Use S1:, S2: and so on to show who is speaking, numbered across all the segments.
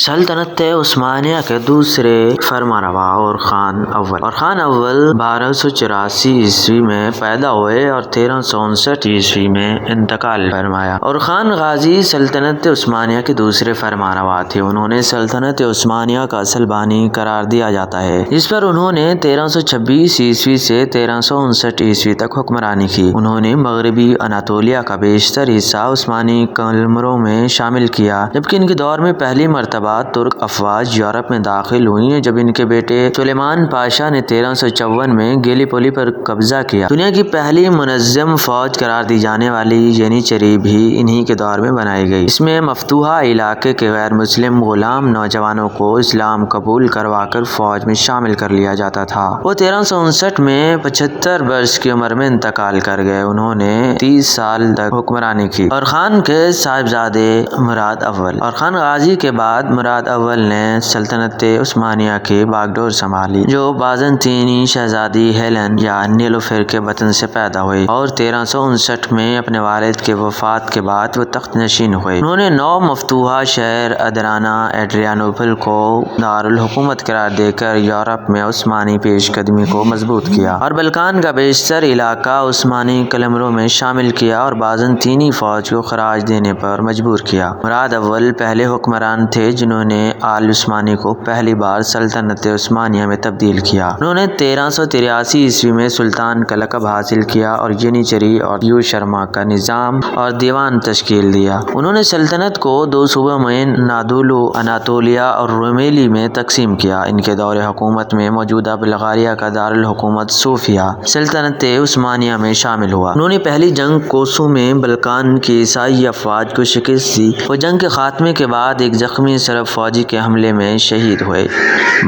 S1: سلطنت عثمانیہ کے دوسرے فرمانروا اور خان اول 1284 میں پیدا ہوئے اور 1359 میں انتقال فرمایا۔ اور خان غازی سلطنت عثمانیہ کے دوسرے فرمانروا تھے۔ انہیں سلطنت عثمانیہ کا اصل بانی قرار دیا جاتا ہے، جس پر انہوں نے 1326 سے 1359 تک حکمرانی کی۔ انہوں نے مغربی اناطولیہ کا بیشتر حصہ عثمانی قلمروں میں شامل کیا، جبکہ ان کے دور میں پہلی مرتبہ ترک افواج یورپ میں داخل ہوئیں جب ان کے بیٹے سلیمان پاشا نے 1354 میں گیلیپولی پر قبضہ کیا۔ دنیا کی پہلی منظم فوج قرار دی جانے والی ینیچری بھی انہی کے دور میں بنائی گئی۔ اس میں مفتوحہ علاقے کے غیر مسلم غلام نوجوانوں کو اسلام قبول کروا کر فوج میں شامل کر لیا جاتا تھا۔ وہ 1359 میں 75 برس کی عمر میں انتقال کر گئے۔ انہوں نے 30 سال تک حکمرانی کی۔ اور خان کے صاحبزادے مراد اول اور خان غازی کے بعد مراد اول نے سلطنت عثمانیہ کی باغ ڈور سنبھالی، جو بازنطینی شہزادی ہیلن یا نیلوفر کے وطن سے پیدا ہوئی، اور 1359 میں اپنے والد کے وفات کے بعد وہ تخت نشین ہوئے۔ انہوں نے نو مفتوحہ شہر ادرانہ ایڈریانوپل کو دارالحکومت قرار دے کر یورپ میں عثمانی پیش قدمی کو مضبوط کیا، اور بلقان کا بیشتر علاقہ عثمانی قلمروں میں شامل کیا اور بازنطینی فوج کو خراج دینے پر مجبور کیا۔ مراد اول پہلے حکمران تھے جنہوں نے آل عثمانی کو پہلی بار سلطنت عثمانیہ میں تبدیل کیا۔ انہوں نے 1383 میں سلطان کا لقب حاصل کیا اور ینیچری اور یو شرما کا نظام اور دیوان تشکیل دیا۔ انہوں نے سلطنت کو دو صوبوں میں نادولو اناطولیہ اور رومیلی میں تقسیم کیا۔ ان کے دور حکومت میں موجودہ بلغاریہ کا دارالحکومت صوفیہ سلطنت عثمانیہ میں شامل ہوا۔ انہوں نے پہلی جنگ کوسو میں بلقان کی عیسائی افواج کو شکست دی۔ وہ جنگ کے خاتمے کے بعد ایک زخمی سرب فوجی کے حملے میں شہید ہوئے۔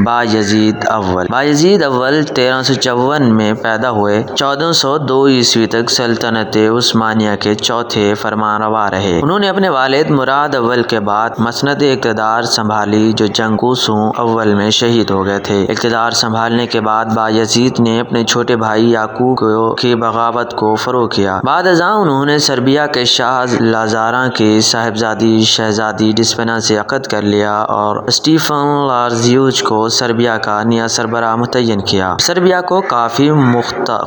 S1: بایزید اول 1354 میں پیدا ہوئے۔ 1402 تک سلطنت عثمانیہ کے چوتھے فرمانروا رہے۔ انہوں نے اپنے والد مراد اول کے بعد مسند اقتدار سنبھالی، جو جنگ کوسو اول میں شہید ہو گئے تھے۔ اقتدار سنبھالنے کے بعد بایزید نے اپنے چھوٹے بھائی یعقوب کی بغاوت کو فروغ کیا۔ بعد ازاں انہوں نے سربیا کے شاہ لازاراں کی صاحبزادی شہزادی ڈسپنا سے عقد کر لیا اور اسٹیفن لازاروویچ کو سربیا کا نیا سربراہ متعین کیا۔ سربیا کو کافی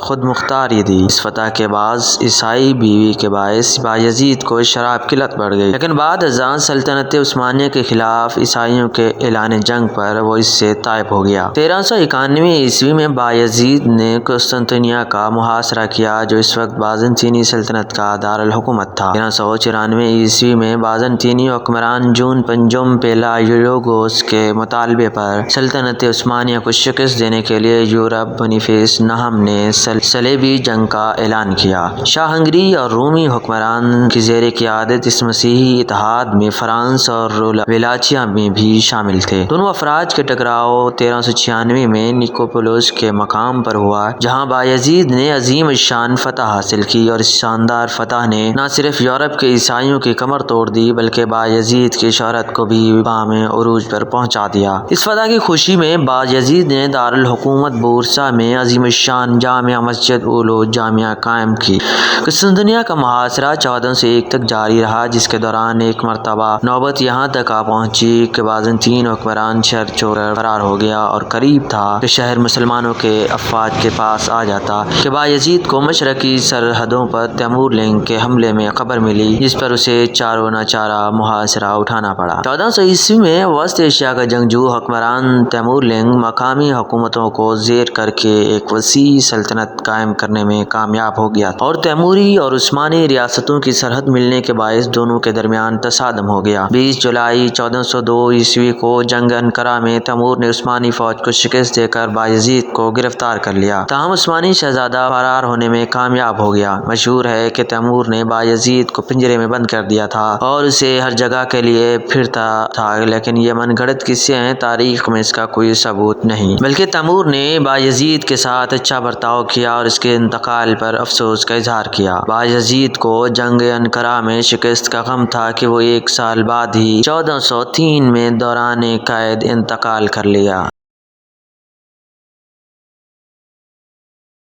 S1: خود مختاری دی۔ اس فتح کے بعد عیسائی بیوی کے باعث بایزید کو شراب کی لت بڑھ گئی، لیکن بعد ازاں سلطنت عثمانیہ کے خلاف عیسائیوں کے اعلان جنگ پر وہ اس سے تائب ہو گیا۔ 1391 میں بایزید نے قسطنطنیہ کا محاصرہ کیا، جو اس وقت بازنطینی سلطنت کا دارالحکومت تھا۔ 1394 میں بازنطینی حکمران جون پنجم پیلایوگوس کے مطالبے پر سلطنت عثمانیہ کو شکست دینے کے لیے یورپ بونیفیس نہم نے صلیبی جنگ کا اعلان کیا۔ شاہ ہنگری اور رومی حکمران کی زیر قیادت اس مسیحی اتحاد میں فرانس اور ویلاچیا میں بھی شامل تھے۔ دونوں افواج کا ٹکراؤ 1396 میں نیکوپولس کے مقام پر ہوا، جہاں بایزید نے عظیم الشان فتح حاصل کی، اور اس شاندار فتح نے نہ صرف یورپ کے عیسائیوں کی کمر توڑ دی بلکہ بایزید کی شہرت کو بھی بام عروج پر پہنچا دیا۔ اس فتح کی خوشی میں بایزید نے دارالحکومت بورسا میں عظیم الشان جامع مسجد جامعہ قائم کی۔ قسطنطنیہ کا محاصرہ 1401 تک جاری رہا، جس کے دوران ایک مرتبہ نوبت یہاں تک آ پہنچی کہ بازنطین حکمران شہر چھوڑ فرار ہو گیا، اور قریب تھا کہ شہر مسلمانوں کے افواج کے پاس آ جاتا کہ بایزید کو مشرقی سرحدوں پر تیمور لنگ کے حملے میں خبر ملی، جس پر اسے چاروں ناچارہ محاصرہ اٹھانا پڑا۔ 1400 میں وسط ایشیا کا جنگجو حکمران تیمور لنگ مقامی حکومتوں کو زیر کر کے ایک وسیع سلطنت قائم کرنے میں کامیاب ہو گیا، اور تیموری اور عثمانی ریاستوں کی سرحد ملنے کے باعث دونوں کے درمیان تصادم ہو گیا۔ 20 جولائی 1402 کو جنگ انقرہ میں تیمور نے عثمانی فوج کو شکست دے کر بایزید کو گرفتار کر لیا، تاہم عثمانی شہزادہ فرار ہونے میں کامیاب ہو گیا۔ مشہور ہے کہ تیمور نے بایزید کو پنجرے میں بند کر دیا تھا اور اسے ہر جگہ کے لیے پھرتا تھا، لیکن یہ من گھڑت قصے ہیں، تاریخ میں اس کا کوئی ثبوت نہیں، بلکہ تیمور نے بایزید کے ساتھ اچھا برتاؤ کیا اور اس کے انتقال پر افسوس کا اظہار کیا۔ بایزید کو جنگ انقرہ میں شکست کا غم تھا کہ وہ ایک سال بعد ہی 1403 میں دوران قید انتقال کر لیا۔